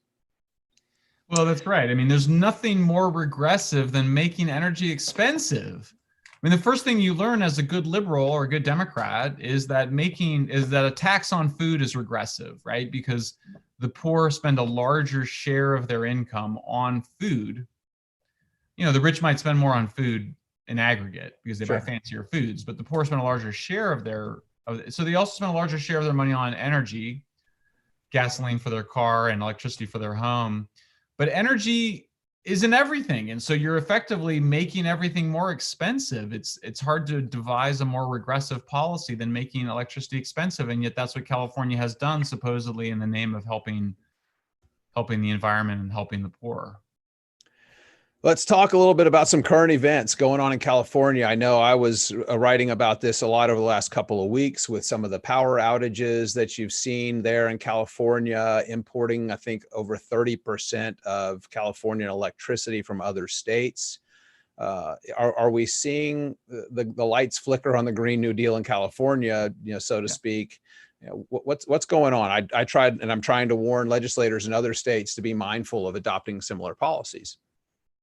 Well, that's right. I mean, there's nothing more regressive than making energy expensive. I mean, the first thing you learn as a good liberal or a good Democrat is that a tax on food is regressive, right? Because the poor spend a larger share of their income on food. The rich might spend more on food in aggregate because they buy fancier foods, but the poor spend a larger share so they also spend a larger share of their money on energy, gasoline for their car and electricity for their home. But energy isn't everything. And so you're effectively making everything more expensive. It's hard to devise a more regressive policy than making electricity expensive. And yet that's what California has done, supposedly in the name of helping the environment and helping the poor. Let's talk a little bit about some current events going on in California. I know I was writing about this a lot over the last couple of weeks with some of the power outages that you've seen there in California, importing, I think, over 30% of Californian electricity from other states. Are we seeing the lights flicker on the Green New Deal in California, so to speak? What's going on? I'm trying to warn legislators in other states to be mindful of adopting similar policies.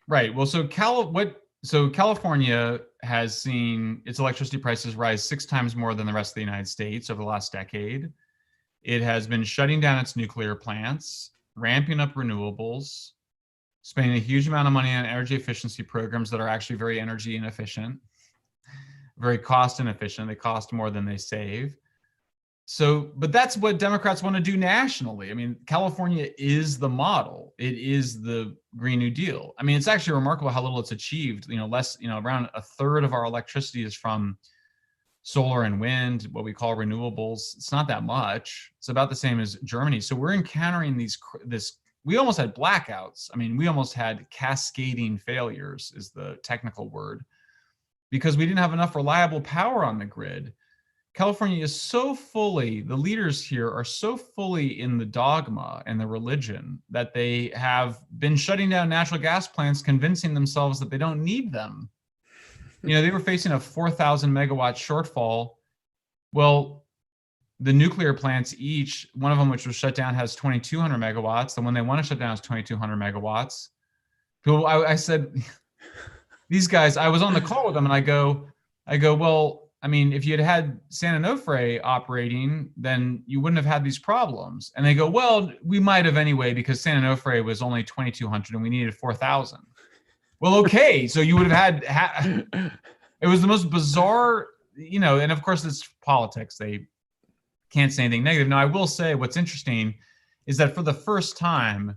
Right. Well, so California has seen its electricity prices rise 6 times more than the rest of the United States over the last decade. It has been shutting down its nuclear plants, ramping up renewables, spending a huge amount of money on energy efficiency programs that are actually very energy inefficient, very cost inefficient. They cost more than they save. But that's what Democrats want to do nationally. I mean, California is the model. It is the Green New Deal. I mean, it's actually remarkable how little it's achieved. Around a third of our electricity is from solar and wind, what we call renewables. It's not that much. It's about the same as Germany. So we're encountering we almost had blackouts. I mean, we almost had cascading failures is the technical word, because we didn't have enough reliable power on the grid. California is the leaders here are so fully in the dogma and the religion that they have been shutting down natural gas plants, convincing themselves that they don't need them. They were facing a 4,000 megawatt shortfall. Well, the nuclear plants, each one of them, which was shut down, has 2,200 megawatts. The one they want to shut down is 2,200 megawatts. People, I said, these guys, I was on the call with them and I go, well, I mean, if you had had San Onofre operating, then you wouldn't have had these problems. And they go, well, we might have anyway, because San Onofre was only 2,200 and we needed 4,000. Well, okay. So you would have had, it was the most bizarre, and of course it's politics. They can't say anything negative. Now, I will say what's interesting is that for the first time,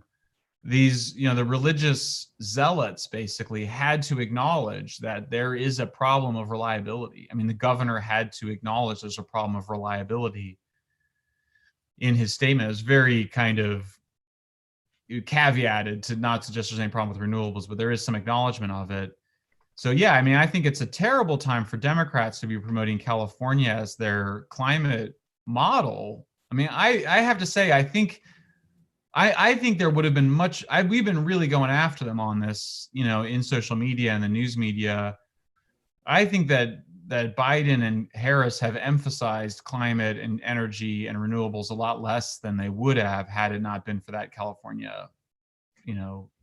these, the religious zealots basically had to acknowledge that there is a problem of reliability. I mean, the governor had to acknowledge there's a problem of reliability in his statement. It was very kind of caveated to not suggest there's any problem with renewables, but there is some acknowledgement of it. So yeah, I mean, I think it's a terrible time for Democrats to be promoting California as their climate model. I mean, I have to say, I think there would have been we've been really going after them on this, in social media and the news media. I think that Biden and Harris have emphasized climate and energy and renewables a lot less than they would have had it not been for that California,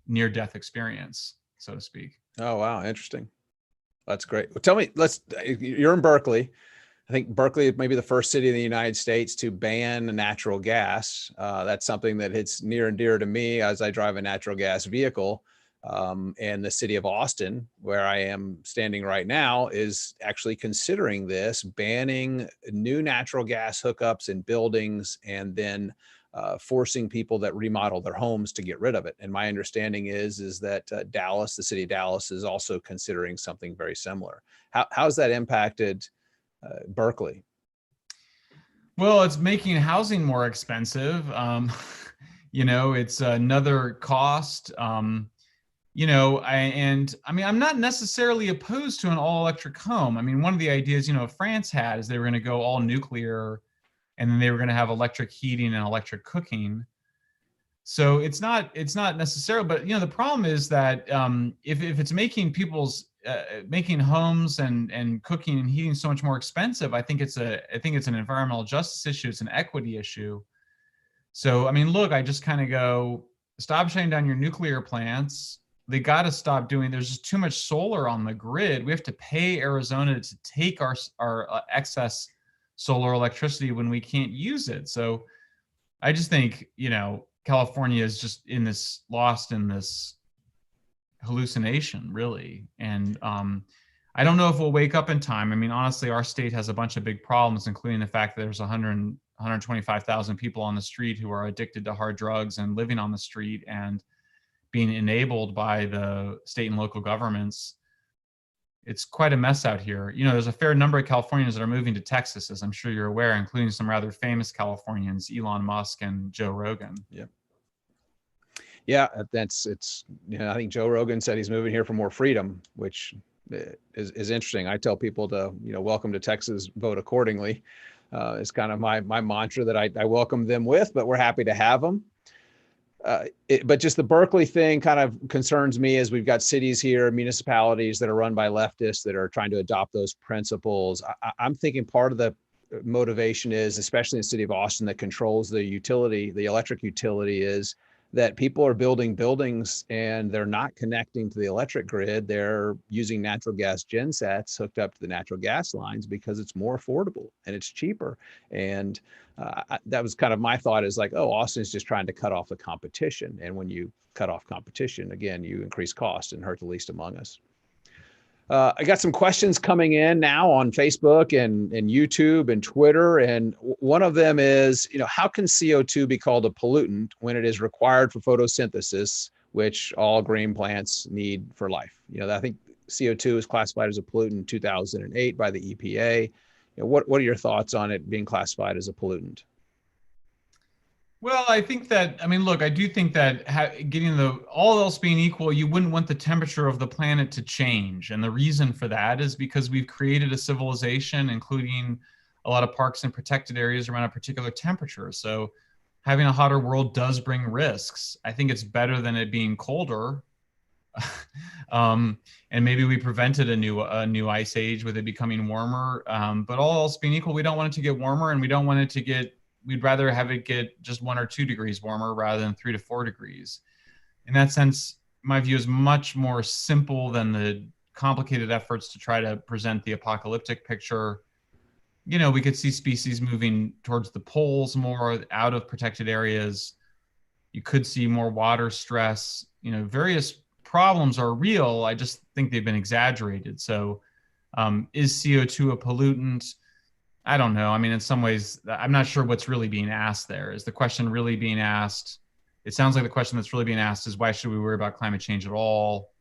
near-death experience, so to speak. Oh, wow. Interesting. That's great. Well, tell me, you're in Berkeley. I think Berkeley may be the first city in the United States to ban natural gas. That's something that hits near and dear to me as I drive a natural gas vehicle. And the city of Austin, where I am standing right now, is actually considering this, banning new natural gas hookups in buildings and then forcing people that remodel their homes to get rid of it. And my understanding is that Dallas, the city of Dallas, is also considering something very similar. How's that impacted Berkeley? Well, it's making housing more expensive. It's another cost. I mean, I'm not necessarily opposed to an all-electric home. I mean, one of the ideas, France had is they were going to go all nuclear, and then they were going to have electric heating and electric cooking. So it's not necessarily, but the problem is that if it's making making homes and cooking and heating so much more expensive, I think it's an environmental justice issue. It's an equity issue. So I mean, look, I just kind of go, stop shutting down your nuclear plants. They got to stop doing. There's just too much solar on the grid. We have to pay Arizona to take our excess solar electricity when we can't use it. So I just think, California is just lost in this hallucination, really. And I don't know if we'll wake up in time. I mean, honestly, our state has a bunch of big problems, including the fact that there's 125,000 people on the street who are addicted to hard drugs and living on the street and being enabled by the state and local governments. It's quite a mess out here. There's a fair number of Californians that are moving to Texas, as I'm sure you're aware, including some rather famous Californians, Elon Musk and Joe Rogan. Yeah. Yeah, I think Joe Rogan said he's moving here for more freedom, which is interesting. I tell people to, welcome to Texas, vote accordingly. It's kind of my mantra that I welcome them with, but we're happy to have them. But just the Berkeley thing kind of concerns me, as we've got cities here, municipalities that are run by leftists that are trying to adopt those principles. I'm thinking part of the motivation is, especially in the city of Austin that controls the electric utility, is that people are building buildings and they're not connecting to the electric grid. They're using natural gas gensets hooked up to the natural gas lines because it's more affordable and it's cheaper. And that was kind of my thought, is like, oh, Austin's just trying to cut off the competition. And when you cut off competition, again, you increase cost and hurt the least among us. I got some questions coming in now on Facebook and YouTube and Twitter. And one of them is, how can CO2 be called a pollutant when it is required for photosynthesis, which all green plants need for life? I think CO2 is classified as a pollutant in 2008 by the EPA. What are your thoughts on it being classified as a pollutant? Well, I think that, look, I do think that all else being equal, you wouldn't want the temperature of the planet to change. And the reason for that is because we've created a civilization, including a lot of parks and protected areas, around a particular temperature. So having a hotter world does bring risks. I think it's better than it being colder. And maybe we prevented a new ice age with it becoming warmer. But all else being equal, we don't want it to get warmer, and we don't want it to get, we'd rather have it get just 1 or 2 degrees warmer rather than 3 to 4 degrees. In that sense, my view is much more simple than the complicated efforts to try to present the apocalyptic picture. You know, we could see species moving towards the poles more, out of protected areas. You could see more water stress. You know, various problems are real. I just think they've been exaggerated. So is CO2 a pollutant? I don't know. I mean, in some ways, I'm not sure what's really being asked there. Is the question really being asked? It sounds like the question that's really being asked is, why should we worry about climate change at all?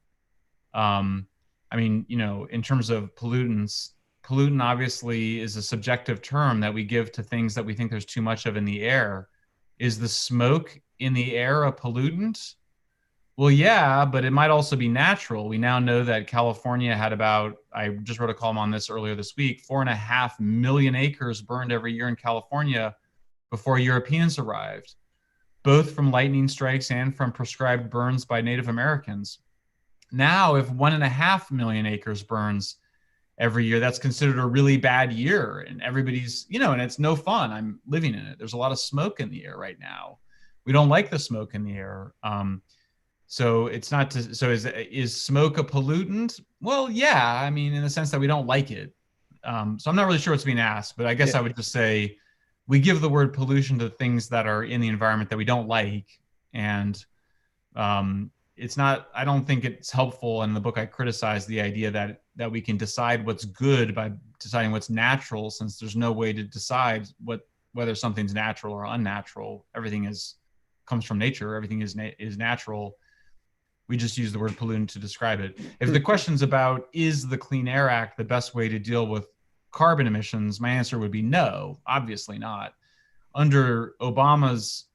I mean, you know, in terms of pollutants, pollutant obviously is a subjective term that we give to things that we think there's too much of in the air. Is the smoke in the air a pollutant? Well, yeah, but it might also be natural. We now know that California had about, I just wrote a column on this earlier this week, 4.5 million acres burned every year in California before Europeans arrived, both from lightning strikes and from prescribed burns by Native Americans. Now, if 1.5 million acres burns every year, that's considered a really bad year. And everybody's, you know, and it's no fun. I'm living in it. There's a lot of smoke in the air right now. We don't like the smoke in the air. So it's not to, so is smoke a pollutant? Well, yeah, I mean, in the sense that we don't like it. So I'm not really sure what's being asked, but I guess I would just say we give the word pollution to things that are in the environment that we don't like. And it's not, I don't think it's helpful. In the book, I criticize the idea that we can decide what's good by deciding what's natural, since there's no way to decide whether something's natural or unnatural. Everything comes from nature. Everything is natural. We just use the word pollutant to describe it. If the question's about, is the Clean Air Act the best way to deal with carbon emissions, my answer would be no, obviously not. Under Obama's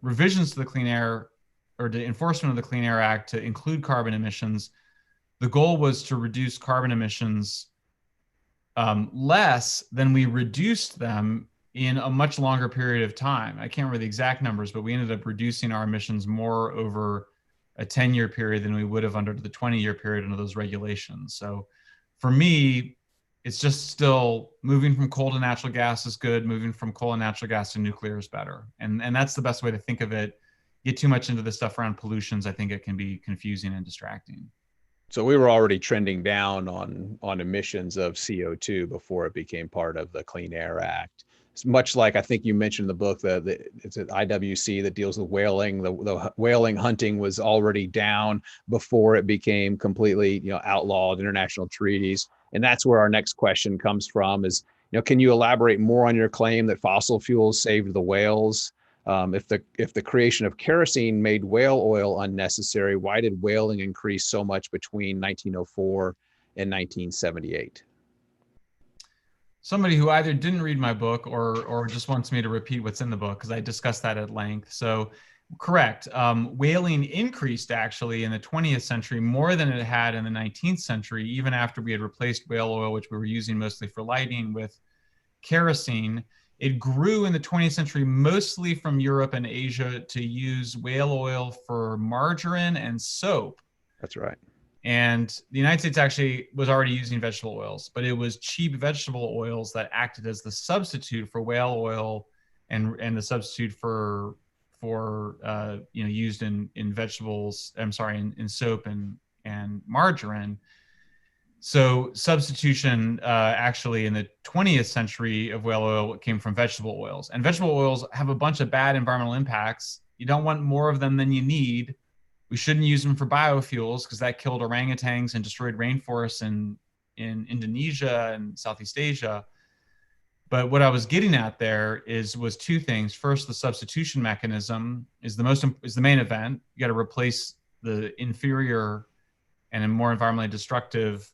revisions to the Clean Air, or the enforcement of the Clean Air Act to include carbon emissions, the goal was to reduce carbon emissions less than we reduced them in a much longer period of time. I can't remember the exact numbers, but we ended up reducing our emissions more over a 10-year period than we would have under the 20-year period under those regulations. So for me, it's just still moving from coal to natural gas is good. Moving from coal and natural gas to nuclear is better. And that's the best way to think of it. Get too much into the stuff around pollutions, I think it can be confusing and distracting. So we were already trending down on emissions of CO2 before it became part of the Clean Air Act. It's much like, I think you mentioned in the book, it's an IWC that deals with whaling. The whaling hunting was already down before it became completely, you know, outlawed, international treaties. And that's where our next question comes from is, you know, can you elaborate more on your claim that fossil fuels saved the whales? If the creation of kerosene made whale oil unnecessary, why did whaling increase so much between 1904 and 1978? Somebody who either didn't read my book or just wants me to repeat what's in the book, because I discussed that at length. So correct. Whaling increased actually in the 20th century more than it had in the 19th century, even after we had replaced whale oil, which we were using mostly for lighting, with kerosene. It grew in the 20th century mostly from Europe and Asia to use whale oil for margarine and soap. That's right. And the United States actually was already using vegetable oils, but it was cheap vegetable oils that acted as the substitute for whale oil and the substitute for used in vegetables. I'm sorry, in soap and margarine. So substitution actually in the 20th century of whale oil came from vegetable oils, and vegetable oils have a bunch of bad environmental impacts. You don't want more of them than you need. We shouldn't use them for biofuels because that killed orangutans and destroyed rainforests in Indonesia and Southeast Asia. But what I was getting at there was two things. First, the substitution mechanism is the main event. You got to replace the inferior and a more environmentally destructive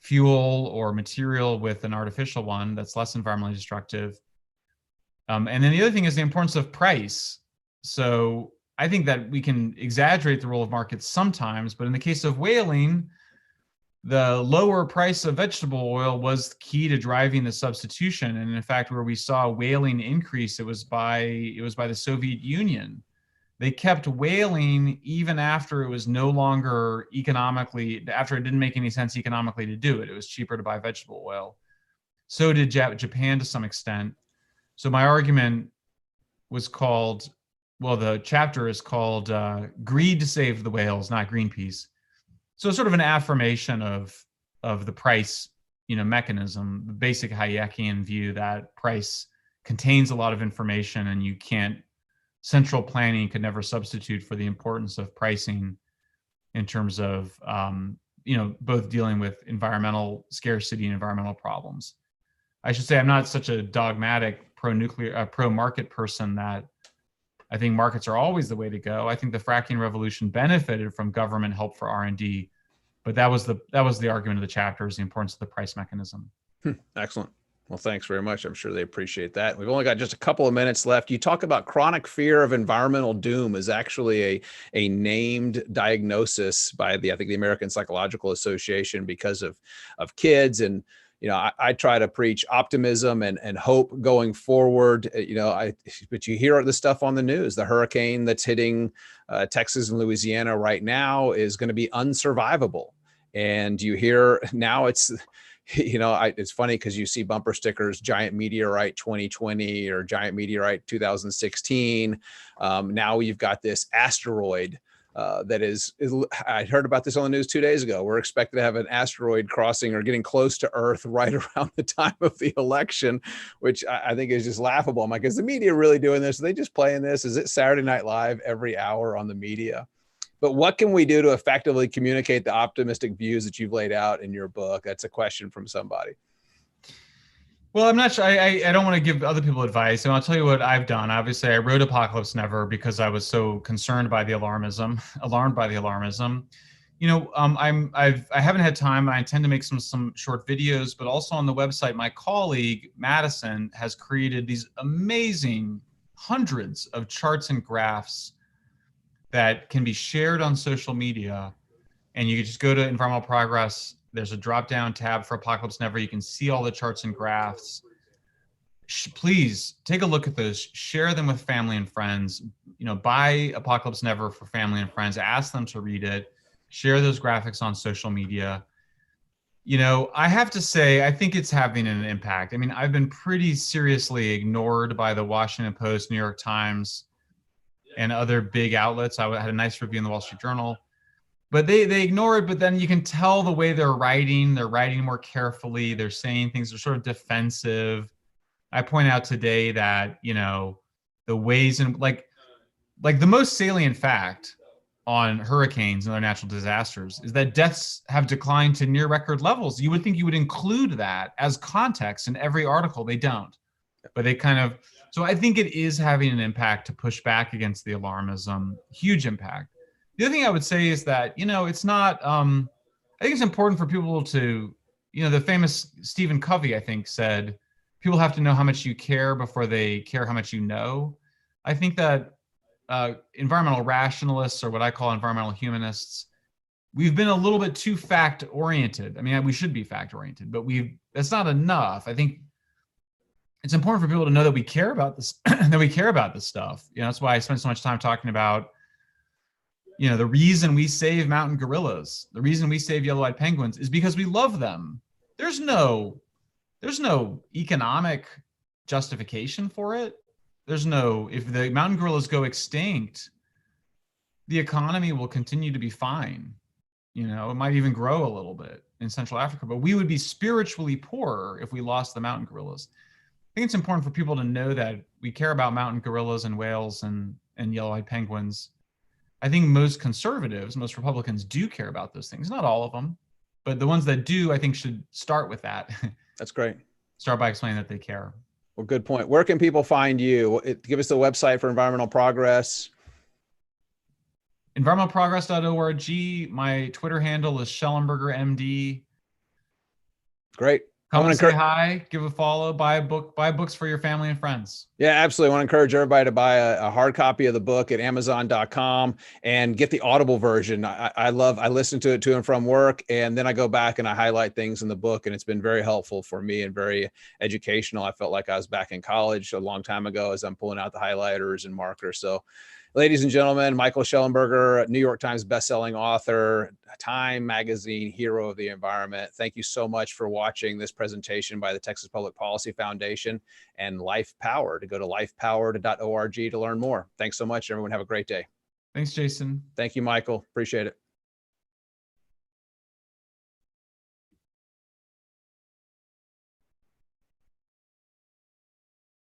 fuel or material with an artificial one that's less environmentally destructive. And then the other thing is the importance of price. So I think that we can exaggerate the role of markets sometimes, but in the case of whaling, the lower price of vegetable oil was key to driving the substitution. And in fact, where we saw whaling increase, it was by the Soviet Union. they kept whaling even after it was no longer economically, after it didn't make any sense economically to do it. It was cheaper to buy vegetable oil. So did Japan to some extent. So my argument was called, well, the chapter is called Greed to Save the Whales, not Greenpeace. So it's sort of an affirmation of the price, mechanism, the basic Hayekian view that price contains a lot of information and you can't, central planning could never substitute for the importance of pricing in terms of, both dealing with environmental scarcity and environmental problems. I should say I'm not such a dogmatic pro-nuclear, pro-market person that I think markets are always the way to go. I think the fracking revolution benefited from government help for R&D, but that was the argument of the chapter, is the importance of the price mechanism. Excellent. Well, thanks very much. I'm sure they appreciate that. We've only got just a couple of minutes left. You talk about chronic fear of environmental doom is actually a named diagnosis by I think the American Psychological Association because of kids. And, I try to preach optimism and hope going forward. But you hear the stuff on the news. The hurricane that's hitting Texas and Louisiana right now is going to be unsurvivable. And you hear now it's funny because you see bumper stickers, giant meteorite 2020 or giant meteorite 2016. Now you've got this asteroid that is, I heard about this on the news 2 days ago. We're expected to have an asteroid crossing or getting close to Earth right around the time of the election, which I think is just laughable. I'm like, is the media really doing this? Are they just playing this? Is it Saturday Night Live every hour on the media? But what can we do to effectively communicate the optimistic views that you've laid out in your book? That's a question from somebody. Well, I'm not sure. I don't want to give other people advice. And I'll tell you what I've done. Obviously, I wrote Apocalypse Never because I was so concerned by the alarmed by the alarmism. I haven't had time. I intend to make some short videos, but also on the website, my colleague Madison has created these amazing hundreds of charts and graphs that can be shared on social media. And you can just go to Environmental Progress. There's a drop-down tab for Apocalypse Never. You can see all the charts and graphs. Please take a look at those. Share them with family and friends. Buy Apocalypse Never for family and friends. Ask them to read it. Share those graphics on social media. I have to say, I think it's having an impact. I mean, I've been pretty seriously ignored by the Washington Post, New York Times, and other big outlets. I had a nice review in the Wall Street Journal. But they ignore it, but then you can tell the way they're writing more carefully. They're saying things are sort of defensive. I point out today that, the ways in like the most salient fact on hurricanes and other natural disasters is that deaths have declined to near record levels. You would think you would include that as context in every article. They don't, but they so I think it is having an impact to push back against the alarmism, huge impact. The other thing I would say is that, it's not, I think it's important for people to, the famous Stephen Covey, I think, said, people have to know how much you care before they care how much you know. I think that environmental rationalists, or what I call environmental humanists, we've been a little bit too fact-oriented. I mean, we should be fact-oriented, but that's not enough. I think it's important for people to know that we care about this, that we care about this stuff. That's why I spend so much time talking about, the reason we save mountain gorillas, the reason we save yellow-eyed penguins is because we love them. There's no economic justification for it. If the mountain gorillas go extinct, the economy will continue to be fine. It might even grow a little bit in Central Africa, but we would be spiritually poorer if we lost the mountain gorillas. I think it's important for people to know that we care about mountain gorillas and whales and yellow-eyed penguins. I think most conservatives, most Republicans do care about those things. Not all of them, but the ones that do, I think, should start with that. That's great. Start by explaining that they care. Well, good point. Where can people find you? Give us the website for Environmental Progress. Environmentalprogress.org. My Twitter handle is Shellenberger MD. Great. Come and say hi, give a follow, buy books for your family and friends. Yeah, absolutely. I want to encourage everybody to buy a hard copy of the book at Amazon.com and get the Audible version. I listen to it to and from work, and then I go back and I highlight things in the book, and it's been very helpful for me and very educational. I felt like I was back in college a long time ago as I'm pulling out the highlighters and markers. So Ladies and gentlemen, Michael Shellenberger, New York Times bestselling author, Time Magazine hero of the environment. Thank you so much for watching this presentation by the Texas Public Policy Foundation and Life Powered. Go to lifepowered.org to learn more. Thanks so much, everyone. Have a great day. Thanks, Jason. Thank you, Michael. Appreciate it.